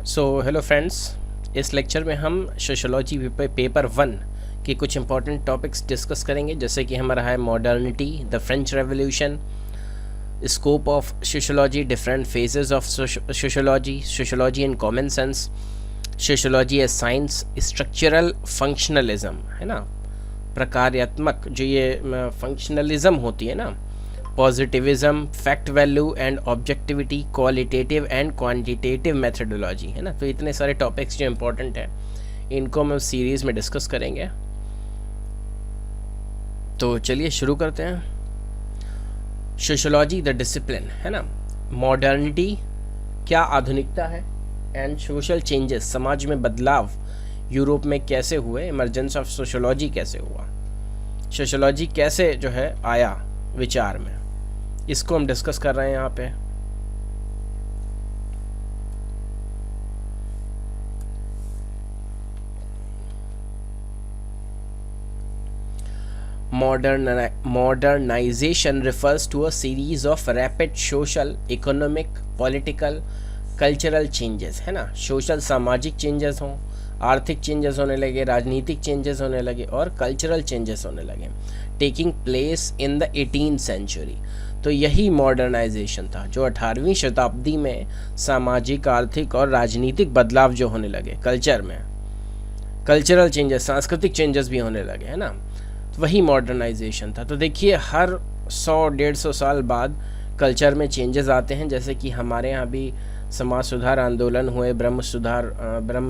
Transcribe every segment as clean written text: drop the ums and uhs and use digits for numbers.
Hello friends, इस lecture में हम सोशोलॉजी पेपर 1 के कुछ इंपॉर्टेंट टॉपिक्स डिस्कस करेंगे, जैसे कि हमारा है modernity, the French revolution, scope of sociology, different phases of sociology, sociology in common sense, sociology as science, structural functionalism, है ना, प्रकार्यात्मक जो ये फंक्शनलिज्म होती है ना, positivism, fact value and objectivity, qualitative and quantitative methodology, है ना। तो इतने सारे टॉपिक्स जो इम्पोर्टेंट हैं इनको हम सीरीज़ में डिस्कस करेंगे। तो चलिए शुरू करते हैं। सोशोलॉजी द डिसिप्लिन, है ना, मॉडर्निटी क्या आधुनिकता है, एंड सोशल चेंजेस, समाज में बदलाव यूरोप में कैसे हुए, इमरजेंस ऑफ सोशोलॉजी कैसे हुआ, सोशोलॉजी कैसे जो है आया विचार में, इसको हम डिस्कस कर रहे हैं यहाँ पे। Modernization refers to a series of rapid social, economic, political, cultural changes, है ना। सोशल सामाजिक चेंजेस हों, आर्थिक चेंजेस होने लगे, राजनीतिक चेंजेस होने लगे और कल्चरल चेंजेस होने लगे, taking place in the 18th century. तो यही मॉडर्नाइजेशन था जो 18वीं शताब्दी में सामाजिक, आर्थिक और राजनीतिक बदलाव जो होने लगे, कल्चर में कल्चरल चेंजेस, सांस्कृतिक चेंजेस भी होने लगे, है ना। तो वही मॉडर्नाइजेशन था। तो देखिए हर 100-150 साल बाद कल्चर में चेंजेस आते हैं, जैसे कि हमारे यहाँ भी समाज सुधार आंदोलन हुए, ब्रह्म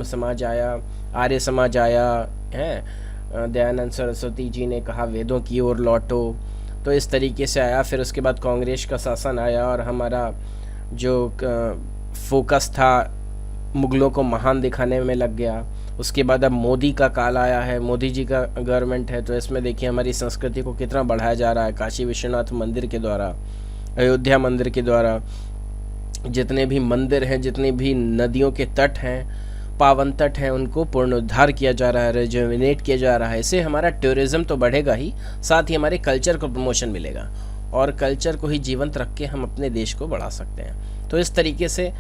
समाज आया, आर्य समाज आया है, दयानंद सरस्वती जी ने कहा वेदों की ओर लौटो, तो इस तरीके से आया। फिर उसके बाद कांग्रेस का शासन आया और हमारा जो फोकस था मुगलों को महान दिखाने में लग गया। उसके बाद अब मोदी का काल आया है, मोदी जी का गवर्नमेंट है, तो इसमें देखिए हमारी संस्कृति को कितना बढ़ाया जा रहा है। काशी विश्वनाथ मंदिर के द्वारा, अयोध्या मंदिर के द्वारा, जितने भी मंदिर हैं, जितने भी नदियों के तट हैं, पावन तट हैं, उनको पुनरुद्धार किया जा रहा है, रिजुविनेट किया जा रहा है। इससे हमारा टूरिज़्म तो बढ़ेगा ही, साथ ही हमारे कल्चर को प्रमोशन मिलेगा और कल्चर को ही जीवंत रख के हम अपने देश को बढ़ा सकते हैं। तो इस तरीके से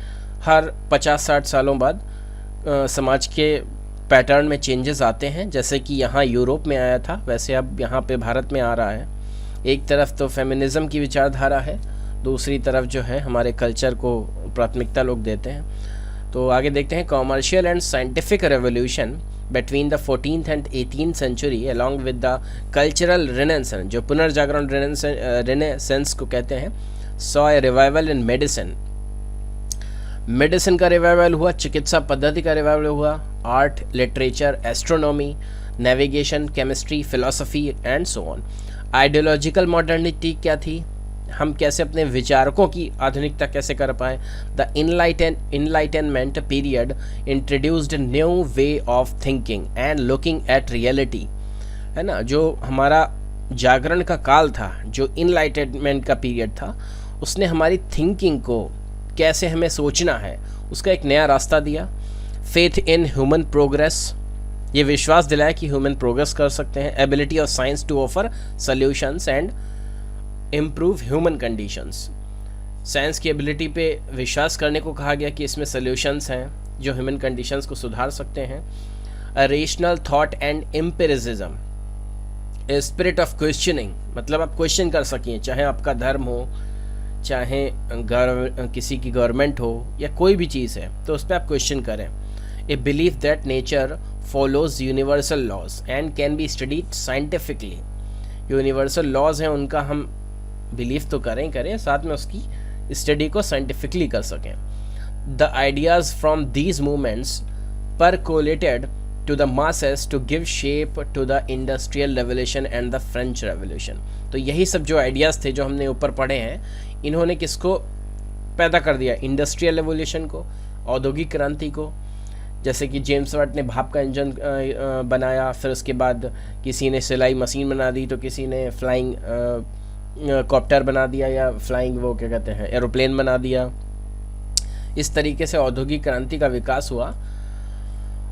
हर 50-60 सालों बाद समाज के पैटर्न में चेंजेस आते हैं, जैसे कि यहाँ यूरोप में आया था वैसे अब यहाँ पे भारत में आ रहा है। एक तरफ तो फेमिनिज़म की विचारधारा है, दूसरी तरफ जो है हमारे कल्चर को प्राथमिकता लोग देते हैं। तो आगे देखते हैं, commercial and scientific revolution between the 14th and 18th century along with the cultural renaissance, जो पुनर्जागरण रेनेसेंस को कहते हैं, saw a revival in medicine का रिवाइवल हुआ, चिकित्सा पद्धति का रिवाइवल हुआ, art, literature, astronomy, navigation, chemistry, philosophy and so on. Ideological modernity क्या थी, हम कैसे अपने विचारकों की आधुनिकता कैसे कर पाएँ। The enlightenment period introduced new way of thinking and looking at reality, है ना। जो हमारा जागरण का काल था, जो इनलाइटनमेंट का पीरियड था, उसने हमारी थिंकिंग को, कैसे हमें सोचना है, उसका एक नया रास्ता दिया। फेथ इन ह्यूमन प्रोग्रेस, ये विश्वास दिलाया कि ह्यूमन प्रोग्रेस कर सकते हैं। Ability of science to offer solutions and improve human conditions, science की एबिलिटी पे विश्वास करने को कहा गया कि इसमें सॉल्यूशंस हैं जो ह्यूमन कंडीशंस को सुधार सकते हैं। A rational thought and empiricism, a spirit of questioning, मतलब आप क्वेश्चन कर सकें, चाहे आपका धर्म हो, चाहे किसी की गवर्नमेंट हो या कोई भी चीज़ है, तो उस पर आप क्वेश्चन करें। A belief that nature follows universal laws and can be studied scientifically, universal laws हैं उनका हम बिलीव तो करें, साथ में उसकी स्टडी को साइंटिफिकली कर सकें। The ideas from these movements percolated to the masses to give shape to the industrial revolution and the French revolution। तो यही सब जो आइडियाज़ थे जो हमने ऊपर पढ़े हैं, इन्होंने किसको पैदा कर दिया, इंडस्ट्रियल रेवोल्यूशन को, औद्योगिक क्रांति को। जैसे कि जेम्स वाट ने भाप का इंजन बनाया, फिर उसके बाद किसी ने सिलाई मशीन बना दी, तो किसी ने फ्लाइंग कॉप्टर बना दिया, या फ्लाइंग वो क्या कहते हैं एरोप्लेन बना दिया। इस तरीके से औद्योगिक क्रांति का विकास हुआ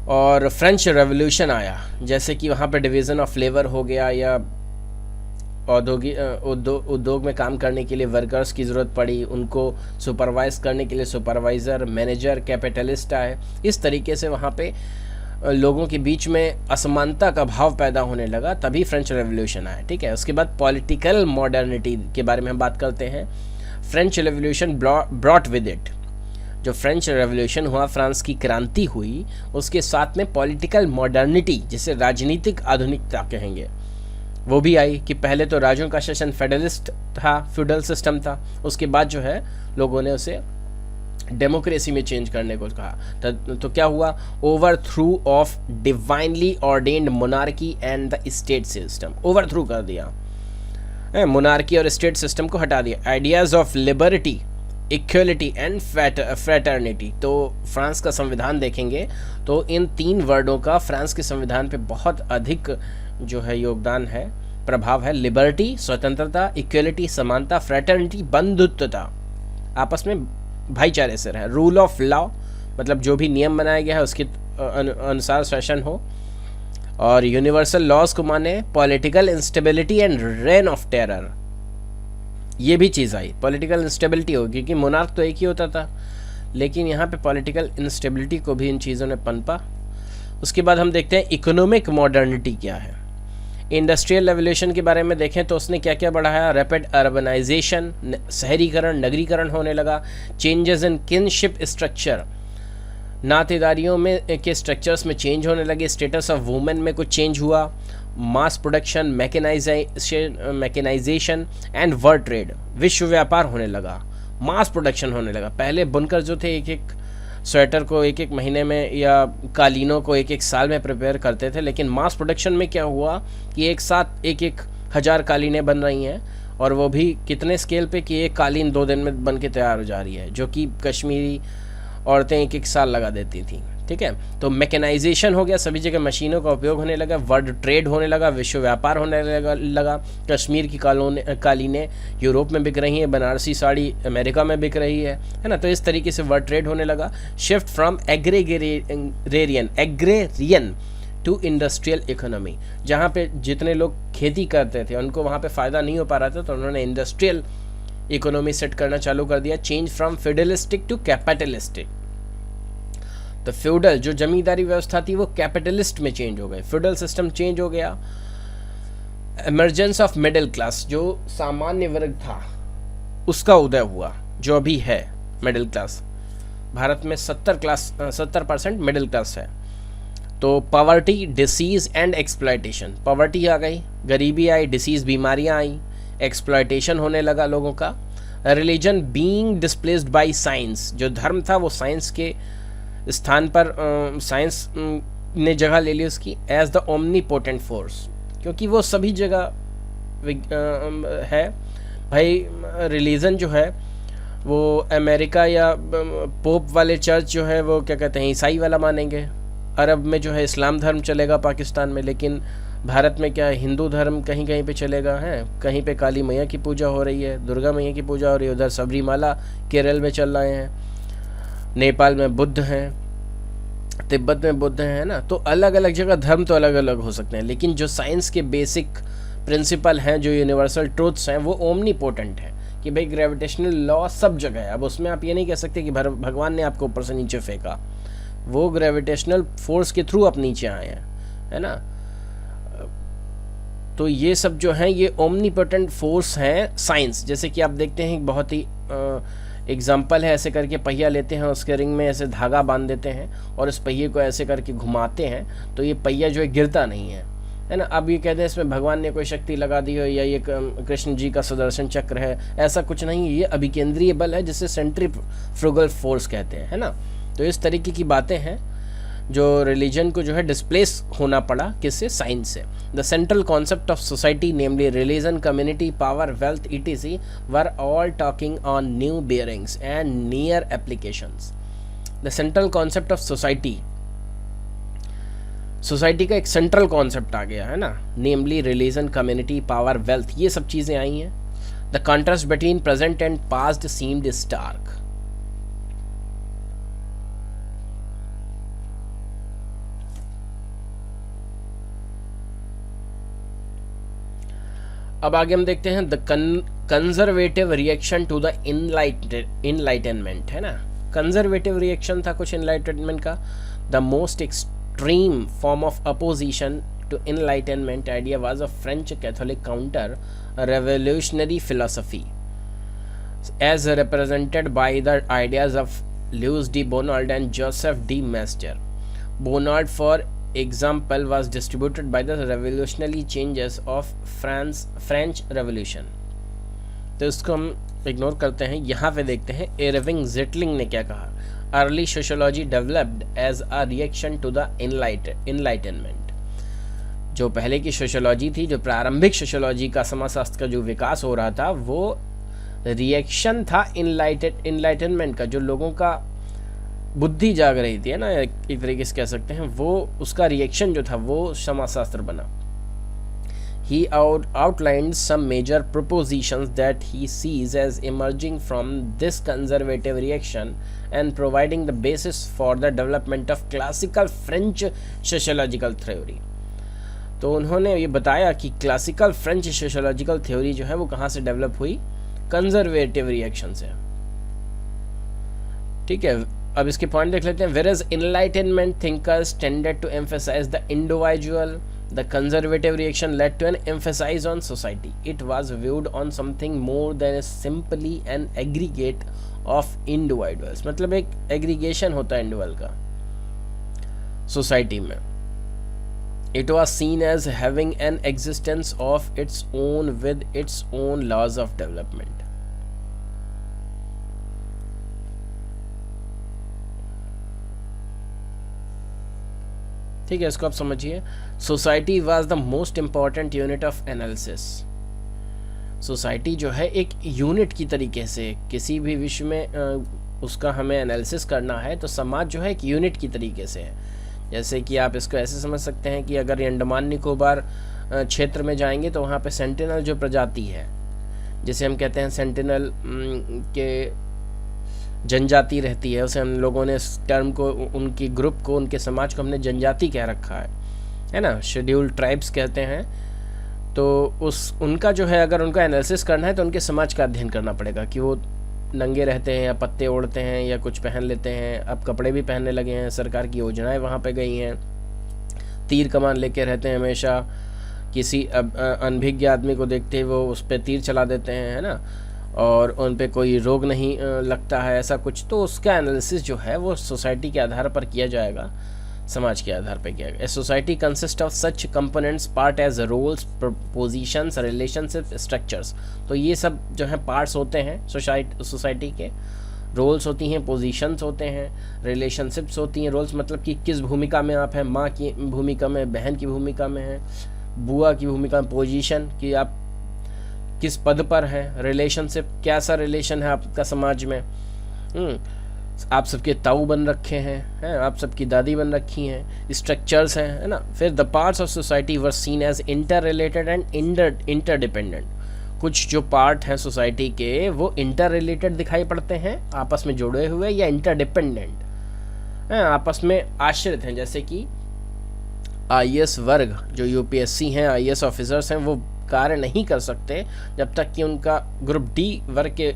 और फ्रेंच रेवोल्यूशन आया, जैसे कि वहाँ पे डिवीज़न ऑफ लेबर हो गया, या औद्योगिक उद्योग में काम करने के लिए वर्कर्स की ज़रूरत पड़ी, उनको सुपरवाइज करने के लिए सुपरवाइज़र, मैनेजर, कैपिटलिस्ट आए। इस तरीके से वहाँ पे लोगों के बीच में असमानता का भाव पैदा होने लगा, तभी फ्रेंच रेवोल्यूशन आया। ठीक है, उसके बाद पॉलिटिकल मॉडर्निटी के बारे में हम बात करते हैं। French revolution brought with it, जो फ्रेंच रेवोल्यूशन हुआ, फ्रांस की क्रांति हुई, उसके साथ में पॉलिटिकल मॉडर्निटी, जिसे राजनीतिक आधुनिकता कहेंगे, वो भी आई। कि पहले तो राजों का शासन फेडरलिस्ट था, फ्यूडल सिस्टम था, उसके बाद जो है लोगों ने उसे डेमोक्रेसी में चेंज करने को कहा। तो क्या हुआ, over through of divinely ordained monarchy and the state system, over through कर दिया, मोनार्की और स्टेट सिस्टम को हटा दिया। Ideas of liberty, equality and fraternity. तो फ्रांस का संविधान देखेंगे तो इन 3 वर्डों का फ्रांस के संविधान पे बहुत अधिक जो है योगदान है, प्रभाव है। लिबर्टी स्वतंत्रता, इक्वलिटी समानता, फ्रेटर्निटी बंधुत्वता, आपस में भाईचारे से रहे। रूल ऑफ लॉ, मतलब जो भी नियम बनाया गया है उसके अनुसार शासन हो। और यूनिवर्सल लॉज को माने। Political instability and rain of terror, ये भी चीज़ आई। पॉलिटिकल इंस्टेबिलिटी होगी क्योंकि मोनार्क तो एक ही होता था, लेकिन यहाँ पे पॉलिटिकल इंस्टेबिलिटी को भी इन चीज़ों ने पनपा। उसके बाद हम देखते हैं इकोनॉमिक मॉडर्निटी क्या है। इंडस्ट्रियल रेवोल्यूशन के बारे में देखें तो उसने क्या क्या बढ़ाया। रैपिड अर्बनाइजेशन, शहरीकरण, नगरीकरण होने लगा। चेंजेस इन किनशिप स्ट्रक्चर, नातेदारियों में के स्ट्रक्चर्स में चेंज होने लगे। स्टेटस ऑफ वुमेन में कुछ चेंज हुआ। Mass production, mechanisation and world trade, विश्व व्यापार होने लगा, मास प्रोडक्शन होने लगा। पहले बुनकर जो थे एक एक स्वेटर को एक एक महीने में या कालीनों को एक एक साल में प्रिपेयर करते थे, लेकिन मास प्रोडक्शन में क्या हुआ कि एक साथ एक एक हज़ार कालीनें बन रही हैं, और वो भी कितने स्केल पे कि एक कालीन 2 दिन में बन के तैयार हो जा रही है, जो कि कश्मीरी औरतें एक एक साल लगा देती थी। ठीक है, तो मैकेनाइजेशन हो गया, सभी जगह मशीनों का उपयोग होने लगा। वर्ल्ड ट्रेड होने लगा, विश्व व्यापार होने लगा। कश्मीर की कालीनें यूरोप में बिक रही हैं, बनारसी साड़ी अमेरिका में बिक रही है ना। तो इस तरीके से वर्ल्ड ट्रेड होने लगा। Shift from agrarian to industrial economy, जहाँ पे जितने लोग खेती करते थे उनको वहाँ पे फ़ायदा नहीं हो पा रहा था, तो उन्होंने इंडस्ट्रियल इकोनॉमी सेट करना चालू कर दिया। चेंज फ्रॉम फेडरलिस्टिक टू कैपिटलिस्टिक, तो फ्यूडल जो जमींदारी व्यवस्था थी वो कैपिटलिस्ट में चेंज हो गए, फ्यूडल सिस्टम चेंज हो गया। इमर्जेंस ऑफ मिडिल क्लास, जो सामान्य वर्ग था उसका उदय हुआ, जो अभी है मिडिल क्लास। भारत में 70% मिडिल क्लास है। तो poverty, disease and exploitation, poverty आ गई, गरीबी आई, डिसीज बीमारियां आई, एक्सप्लॉयटेशन होने लगा लोगों का। Religion being displaced by science, जो धर्म था वो साइंस के स्थान पर साइंस ने जगह ले ली उसकी, एज द ओमनीपोटेंट फोर्स, क्योंकि वो सभी जगह है भाई। रिलीजन जो है वो अमेरिका या पोप वाले चर्च जो है वो क्या कहते हैं ईसाई वाला मानेंगे, अरब में जो है इस्लाम धर्म चलेगा पाकिस्तान में, लेकिन भारत में क्या हिंदू धर्म कहीं कहीं पे चलेगा है। कहीं पे काली मैया की पूजा हो रही है, दुर्गा मैया की पूजा हो रही है, उधर सबरीमाला केरल में चल रहे हैं, नेपाल में बुद्ध हैं, तिब्बत में बुद्ध हैं ना। तो अलग अलग जगह धर्म तो अलग अलग हो सकते हैं, लेकिन जो साइंस के बेसिक प्रिंसिपल हैं, जो यूनिवर्सल ट्रूथ्स हैं, वो ओमनीपोटेंट है कि भाई ग्रेविटेशनल लॉ सब जगह है। अब उसमें आप ये नहीं कह सकते कि भगवान ने आपको ऊपर से नीचे फेंका, वो ग्रेविटेशनल फोर्स के थ्रू आप नीचे आए हैं, है ना। तो ये सब जो हैं ये ओमनीपोटेंट फोर्स हैं साइंस। जैसे कि आप देखते हैं बहुत ही एग्जाम्पल है, ऐसे करके पहिया लेते हैं, उसके रिंग में ऐसे धागा बांध देते हैं और इस पहिए को ऐसे करके घुमाते हैं, तो ये पहिया जो है गिरता नहीं है ना। अब ये कहते हैं इसमें भगवान ने कोई शक्ति लगा दी हो या ये कृष्ण जी का सुदर्शन चक्र है, ऐसा कुछ नहीं है। ये अभिकेंद्रीय बल है जिसे सेंट्रीफ्यूगल फोर्स कहते हैं, है ना। तो इस तरीके की बातें हैं जो रिलीजन को जो है डिस्प्लेस होना पड़ा, किससे, साइंस से। The central concept of society namely religion, community, power, wealth etc were all talking on new bearings and near applications. The central concept of society, society का एक सेंट्रल कॉन्सेप्ट आ गया है ना, namely religion, community, power, wealth, ये सब चीज़ें आई हैं। The contrast between present and past seemed stark. अब आगे हम देखते हैं the conservative reaction to the enlightenment, है ना। कंजर्वेटिव रिएक्शन था कुछ इनलाइटनमेंट का। The most extreme form of opposition to enlightenment idea was a French Catholic counter revolutionary philosophy as represented by the ideas of Louis de Bonald and Joseph de Maistre. Bonald, for example, was distributed by the revolutionary changes of French Revolution. तो इसको हम ignore करते हैं, यहाँ पे देखते हैं Irving ज़िटलिंग ने क्या कहा। Early sociology developed as a reaction to the enlightenment. जो पहले की सोशियोलॉजी थी, जो प्रारंभिक सोशियोलॉजी का समाजशास्त्र का जो विकास हो रहा था, वो रिएक्शन था इनलाइटनमेंट का। जो लोगों का बुद्धि जाग रही थी, है ना, एक तरीके से कह सकते हैं, वो उसका रिएक्शन जो था वो समाजशास्त्र बना। He outlined some major propositions that he sees as emerging from this conservative reaction and providing the basis for the development of classical French sociological theory. तो उन्होंने ये बताया कि क्लासिकल फ्रेंच सोशियोलॉजिकल थ्योरी जो है वो कहाँ से डेवलप हुई, कंजर्वेटिव रिएक्शन से। ठीक है, अब इसके पॉइंट देख लेते हैं। Whereas enlightenment thinkers tended to emphasize the individual, the conservative reaction led to an emphasis on society. It was viewed on something more than simply an aggregate of individuals. मतलब एक एग्रीगेशन होता है individual का society में। It was seen as having an existence of its own with its own laws of development. ठीक है, इसको आप समझिए। Society was the most important unit of analysis. Society जो है एक यूनिट की तरीके से, किसी भी विषय में उसका हमें एनालिसिस करना है तो समाज जो है एक यूनिट की तरीके से है। जैसे कि आप इसको ऐसे समझ सकते हैं कि अगर अंडमान निकोबार क्षेत्र में जाएंगे तो वहाँ पे सेंटिनल जो प्रजाति है, जिसे हम कहते हैं सेंटिनल के जनजाति रहती है, उसे हम लोगों ने इस टर्म को, उनकी ग्रुप को, उनके समाज को हमने जनजाति कह रखा है ना, शेड्यूल्ड ट्राइब्स कहते हैं। तो उनका जो है, अगर उनका एनालिसिस करना है तो उनके समाज का अध्ययन करना पड़ेगा कि वो नंगे रहते हैं या पत्ते ओढ़ते हैं या कुछ पहन लेते हैं। अब कपड़े भी पहनने लगे हैं, सरकार की योजनाएं वहाँ पे गई हैं। तीर कमान लेके रहते हैं हमेशा, किसी अनभिज्ञ आदमी को देखते ही वो उस पर तीर चला देते हैं, है ना, और उन पे कोई रोग नहीं लगता है, ऐसा कुछ। तो उसका एनालिसिस जो है वो सोसाइटी के आधार पर किया जाएगा, समाज के आधार पर किया जाएगा। Society consist of such components part as roles, positions, relationship, structures. तो ये सब जो है पार्ट्स होते हैं सोसाइटी के। रोल्स होती हैं, पोजीशंस होते हैं, रिलेशनशिप्स होती हैं। रोल्स मतलब कि किस भूमिका में आप हैं, माँ की भूमिका में, बहन की भूमिका में है, बुआ की भूमिका में। पोजीशन कि आप किस पद पर है। रिलेशनशिप, कैसा रिलेशन है आपका समाज में। आप सबके ताऊ बन रखे हैं, आप सबकी दादी बन रखी हैं। स्ट्रक्चर्स हैं, है ना। फिर the parts of society were seen as inter related and interdependent. कुछ जो पार्ट हैं सोसाइटी के वो इंटर रिलेटेड दिखाई पड़ते हैं, आपस में जुड़े हुए, या इंटरडिपेंडेंट आपस में आश्रित हैं। जैसे कि IAS वर्ग जो UPSC हैं, IAS ऑफिसर्स हैं, वो कार्य नहीं कर सकते जब तक कि उनका ग्रुप डी वर्ग के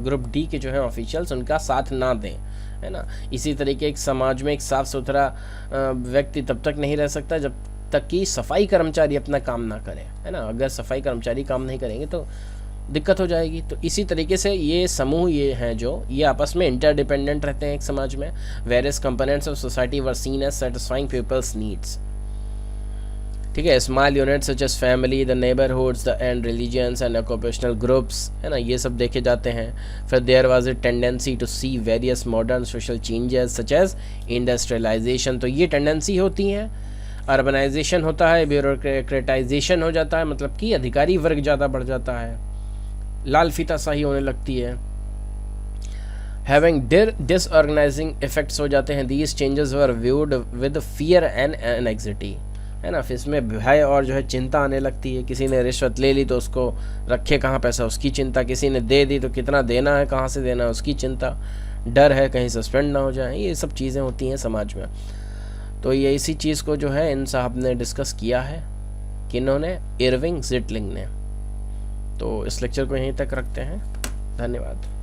ग्रुप डी के जो है ऑफिशियल्स उनका साथ ना दें, है ना। इसी तरीके एक समाज में एक साफ सुथरा व्यक्ति तब तक नहीं रह सकता जब तक कि सफाई कर्मचारी अपना काम ना करें, है ना। अगर सफाई कर्मचारी काम नहीं करेंगे तो दिक्कत हो जाएगी। तो इसी तरीके से ये समूह ये हैं जो ये आपस में इंटरडिपेंडेंट रहते हैं एक समाज में। Various components of society were seen as satisfying people's needs. ठीक है, small units such as family, the neighbourhoods, the and religions and occupational groups, है ना, ये सब देखे जाते हैं। फिर there was a tendency to see various modern social changes such as industrialisation. तो ये टेंडेंसी होती है। अर्बनाइजेशन होता है, ब्यूरोक्रेटाइजेशन हो जाता है, मतलब कि अधिकारी वर्ग ज़्यादा बढ़ जाता है, लाल फीताशाही होने लगती है। हैविंग डिसऑर्गेनाइजिंग इफेक्ट्स हो जाते हैं। These changes were viewed with fear and anxiety, है ना। फिर इसमें भय और जो है चिंता आने लगती है। किसी ने रिश्वत ले ली तो उसको रखे कहाँ पैसा, उसकी चिंता। किसी ने दे दी तो कितना देना है, कहाँ से देना है, उसकी चिंता। डर है कहीं सस्पेंड ना हो जाए। ये सब चीज़ें होती हैं समाज में। तो ये इसी चीज़ को जो है इन साहब ने डिस्कस किया है, किन्होंने, इरविंग ज़िटलिंग ने। तो इस लेक्चर को यहीं तक रखते हैं। धन्यवाद।